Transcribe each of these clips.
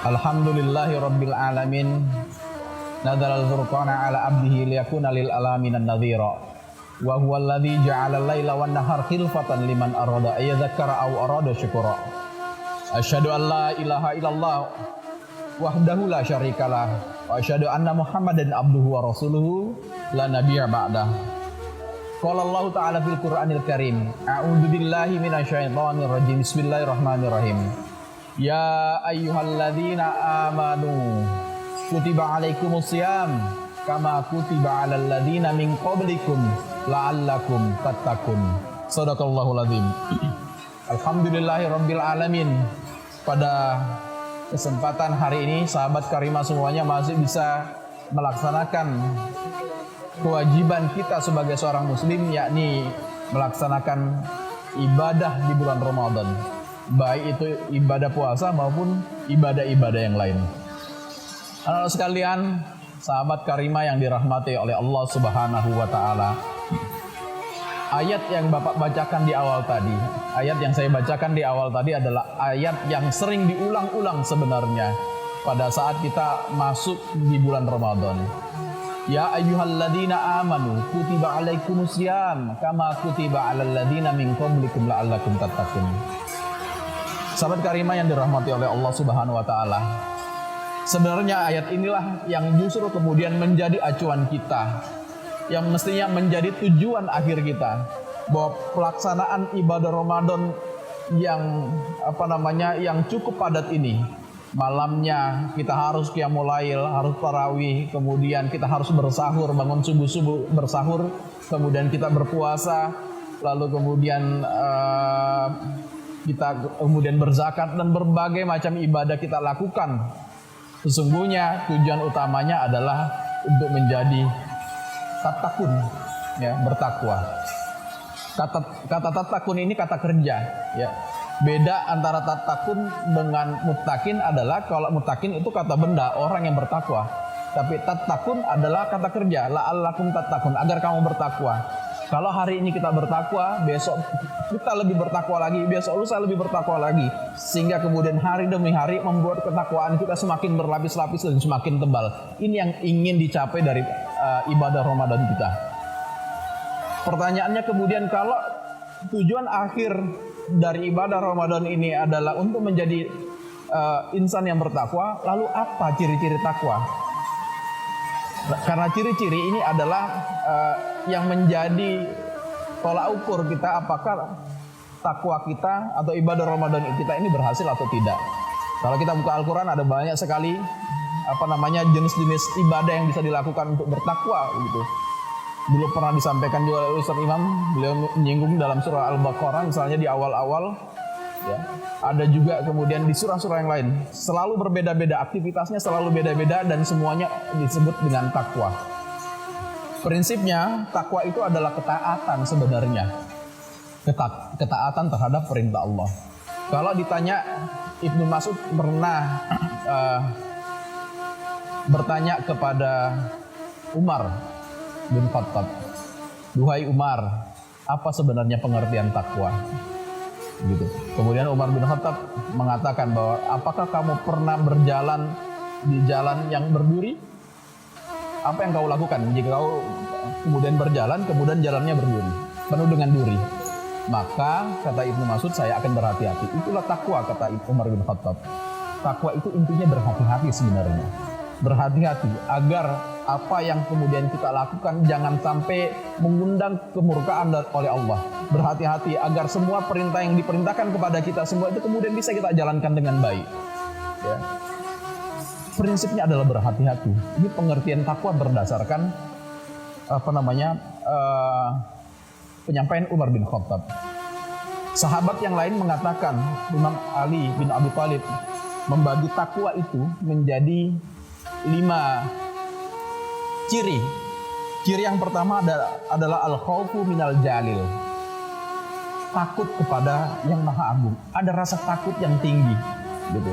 Alhamdulillahi rabbil alamin. Nadzalal furqana ala abdihi liyakuna lil alamin nadhira. Wa huwa alladzi ja'ala al-laila wan nahar khilfatan liman arada ayyadhakkara aw arada syukura. Asyhadu an la ilaha illallah wahdahu la syarikalah wa asyhadu anna Muhammadan abduhu wa rasuluhu la nabiyya ba'dah. Qala Allah ta'ala fil Qur'anil Karim, a'udzu billahi minasyaitonir rajim. Bismillahirrahmanirrahim. Ya ayyuhalladzina amanu kutiba alaikumusiyam kama kutiba alal ladzina min qablikum la'allakum tattaqun. Shadaqallahul azim. Alhamdulillahirabbil alamin. Pada kesempatan hari ini sahabat karimah semuanya masih bisa melaksanakan kewajiban kita sebagai seorang muslim, yakni melaksanakan ibadah di bulan Ramadan, baik itu ibadah puasa maupun ibadah-ibadah yang lain. Anak-anak sekalian, sahabat karimah yang dirahmati oleh Allah Subhanahu wa taala. Ayat yang Bapak bacakan di awal tadi, ayat yang saya bacakan di awal tadi adalah ayat yang sering diulang-ulang sebenarnya pada saat kita masuk di bulan Ramadan. Ya ayyuhalladzina amanu kutiba alaikumusiyam kama kutiba alal ladzina min qablikum la'allakum tattaqun. Sahabat karimah yang dirahmati oleh Allah Subhanahu wa taala. Sebenarnya ayat inilah yang justru kemudian menjadi acuan kita, yang mestinya menjadi tujuan akhir kita, bahwa pelaksanaan ibadah Ramadan yang yang cukup padat ini, malamnya kita harus qiyamul lail, harus tarawih, kemudian kita harus bersahur, bangun subuh-subuh bersahur, kemudian kita berpuasa, lalu kemudian kita kemudian berzakat dan berbagai macam ibadah kita lakukan. Sesungguhnya tujuan utamanya adalah untuk menjadi tatakun, ya, bertakwa. Kata tatakun ini kata kerja, ya. Beda antara tatakun dengan muttaqin adalah kalau muttaqin itu kata benda, orang yang bertakwa. Tapi tatakun adalah kata kerja, la'allakum tatakun, agar kamu bertakwa. Kalau hari ini kita bertakwa, besok kita lebih bertakwa lagi, besok lusa lebih bertakwa lagi, sehingga kemudian hari demi hari membuat ketakwaan kita semakin berlapis-lapis dan semakin tebal. Ini yang ingin dicapai dari ibadah Ramadan kita. Pertanyaannya kemudian, kalau tujuan akhir dari ibadah Ramadan ini adalah untuk menjadi insan yang bertakwa, lalu apa ciri-ciri takwa? Karena ciri-ciri ini adalah yang menjadi tolak ukur kita apakah takwa kita atau ibadah Ramadan kita ini berhasil atau tidak. Kalau kita buka Al-Quran ada banyak sekali jenis-jenis ibadah yang bisa dilakukan untuk bertakwa gitu. Dulu pernah disampaikan juga oleh Ustaz Imam, beliau menyinggung dalam surah Al-Baqarah misalnya di awal-awal, ya. Ada juga kemudian di surah-surah yang lain. Selalu berbeda-beda, aktivitasnya selalu beda-beda dan semuanya disebut dengan takwa. Prinsipnya takwa itu adalah ketaatan sebenarnya. Ketaatan terhadap perintah Allah. Kalau ditanya, Ibnu Mas'ud pernah bertanya kepada Umar bin Khattab, "Duhai Umar, apa sebenarnya pengertian takwa?" Gitu. Kemudian Umar bin Khattab mengatakan bahwa, "Apakah kamu pernah berjalan di jalan yang berduri? Apa yang kau lakukan jika kau kemudian berjalan, kemudian jalannya berduri, penuh dengan duri? Maka kata Ibnu Mas'ud, saya akan berhati-hati." Itulah takwa, kata Umar bin Khattab. Takwa itu intinya berhati-hati sebenarnya. Berhati-hati agar apa yang kemudian kita lakukan jangan sampai mengundang kemurkaan oleh Allah. Berhati-hati agar semua perintah yang diperintahkan kepada kita semua itu kemudian bisa kita jalankan dengan baik, ya. Prinsipnya adalah berhati-hati. Ini pengertian takwa berdasarkan penyampaian Umar bin Khattab. Sahabat yang lain mengatakan, Imam Ali bin Abi Thalib membagi takwa itu menjadi 5 ciri. Ciri yang pertama adalah al-khaufu minal jalil. Takut kepada yang maha agung. Ada rasa takut yang tinggi, gitu.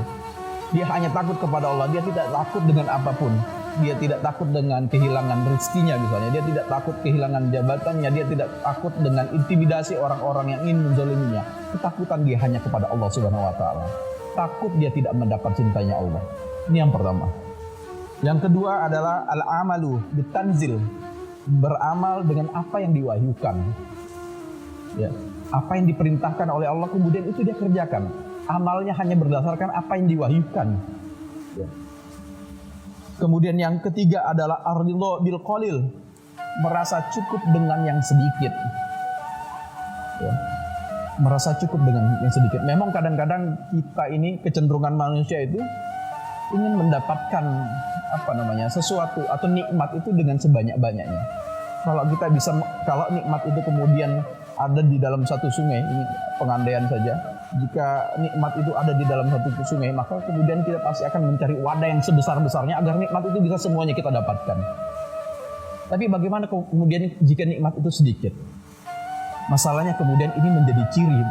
Dia hanya takut kepada Allah. Dia tidak takut dengan apapun. Dia tidak takut dengan kehilangan rezekinya misalnya. Dia tidak takut kehilangan jabatannya. Dia tidak takut dengan intimidasi orang-orang yang ingin menzaliminya. Ketakutan dia hanya kepada Allah Subhanahu wa taala. takut dia tidak mendapat cintanya Allah. Ini yang pertama. Yang kedua adalah al-amalu bitanzil, beramal dengan apa yang diwahyukan. Ya, apa yang diperintahkan oleh Allah kemudian itu dia kerjakan. Amalnya hanya berdasarkan apa yang diwahyukan. Ya. Kemudian yang ketiga adalah ar-ridha bil qalil, merasa cukup dengan yang sedikit. Ya. Merasa cukup dengan yang sedikit. Memang kadang-kadang kita ini kecenderungan manusia itu ingin mendapatkan sesuatu atau nikmat itu dengan sebanyak-banyaknya. Kalau nikmat itu kemudian ada di dalam satu sungai, ini pengandaian saja. Jika nikmat itu ada di dalam satu sungai, maka kemudian kita pasti akan mencari wadah yang sebesar-besarnya agar nikmat itu bisa semuanya kita dapatkan. Tapi bagaimana kemudian jika nikmat itu sedikit? Masalahnya kemudian ini menjadi ciri,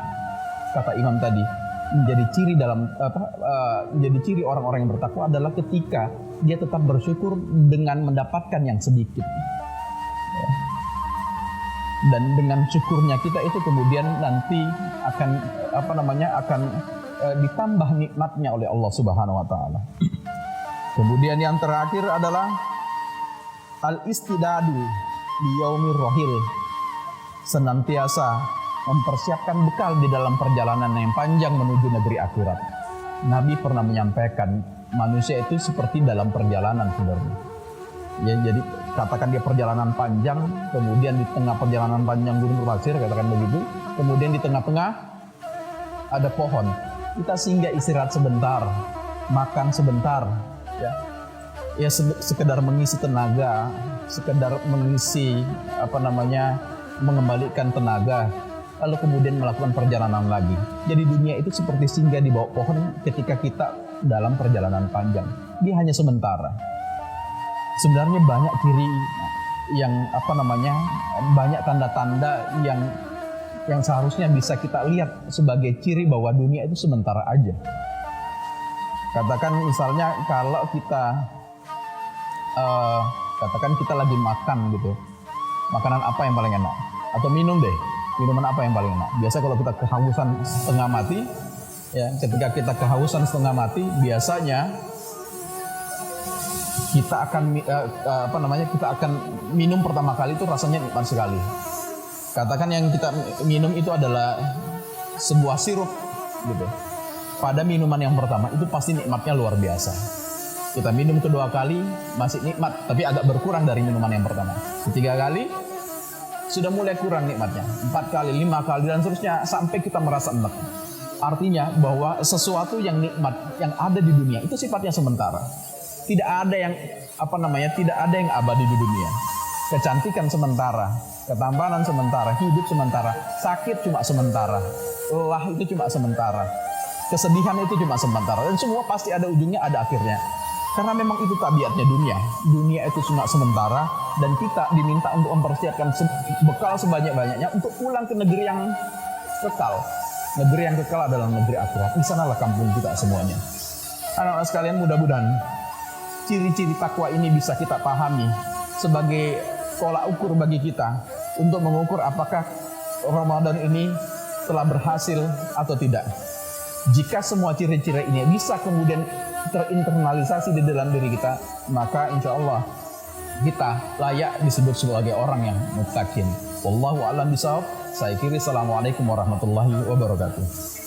kata Imam tadi, menjadi ciri orang-orang yang bertakwa adalah ketika dia tetap bersyukur dengan mendapatkan yang sedikit. Dan dengan syukurnya kita itu kemudian nanti akan ditambah nikmatnya oleh Allah Subhanahu wa taala. Kemudian yang terakhir adalah al-istidadu li yaumir rahil. Senantiasa mempersiapkan bekal di dalam perjalanan yang panjang menuju negeri akhirat. Nabi pernah menyampaikan manusia itu seperti dalam perjalanan sebenarnya. Ya, jadi katakan dia perjalanan panjang, kemudian di tengah perjalanan panjang gunung berpasir, katakan begitu, kemudian di tengah-tengah ada pohon. Kita singgah istirahat sebentar, makan sebentar, ya sekedar mengisi tenaga, sekedar mengisi mengembalikan tenaga, lalu kemudian melakukan perjalanan lagi. Jadi dunia itu seperti singgah di bawah pohon ketika kita dalam perjalanan panjang. Dia hanya sementara. Sebenarnya banyak ciri yang banyak tanda-tanda yang seharusnya bisa kita lihat sebagai ciri bahwa dunia itu sementara aja. Katakan misalnya kalau kita katakan kita lagi makan gitu, makanan apa yang paling enak? Atau minum deh, minuman apa yang paling enak? Biasa kalau kita kehausan setengah mati, ya ketika kita kehausan setengah mati, biasanya kita akan kita akan minum pertama kali itu rasanya nikmat sekali. Katakan yang kita minum itu adalah sebuah sirup gitu. Pada minuman yang pertama itu pasti nikmatnya luar biasa. Kita minum kedua kali masih nikmat, tapi agak berkurang dari minuman yang pertama. Ketiga kali sudah mulai kurang nikmatnya. 4 kali, 5 kali dan seterusnya sampai kita merasa enak. Artinya bahwa sesuatu yang nikmat yang ada di dunia itu sifatnya sementara. Tidak ada yang tidak ada yang abadi di dunia. Kecantikan sementara, ketampanan sementara, hidup sementara, sakit cuma sementara, lelah itu cuma sementara, kesedihan itu cuma sementara, dan semua pasti ada ujungnya, ada akhirnya. Karena memang itu tabiatnya dunia. Dunia itu cuma sementara dan kita diminta untuk mempersiapkan bekal sebanyak-banyaknya untuk pulang ke negeri yang kekal. Negeri yang kekal adalah negeri akhirat. Di sanalah kampung kita semuanya. Anak-anak sekalian, mudah-mudahan ciri-ciri takwa ini bisa kita pahami sebagai tolak ukur bagi kita untuk mengukur apakah Ramadan ini telah berhasil atau tidak. Jika semua ciri-ciri ini bisa kemudian terinternalisasi di dalam diri kita, maka insya Allah kita layak disebut sebagai orang yang muttaqin. Wallahu a'lam bishawab. Saya kiri. Assalamualaikum warahmatullahi wabarakatuh.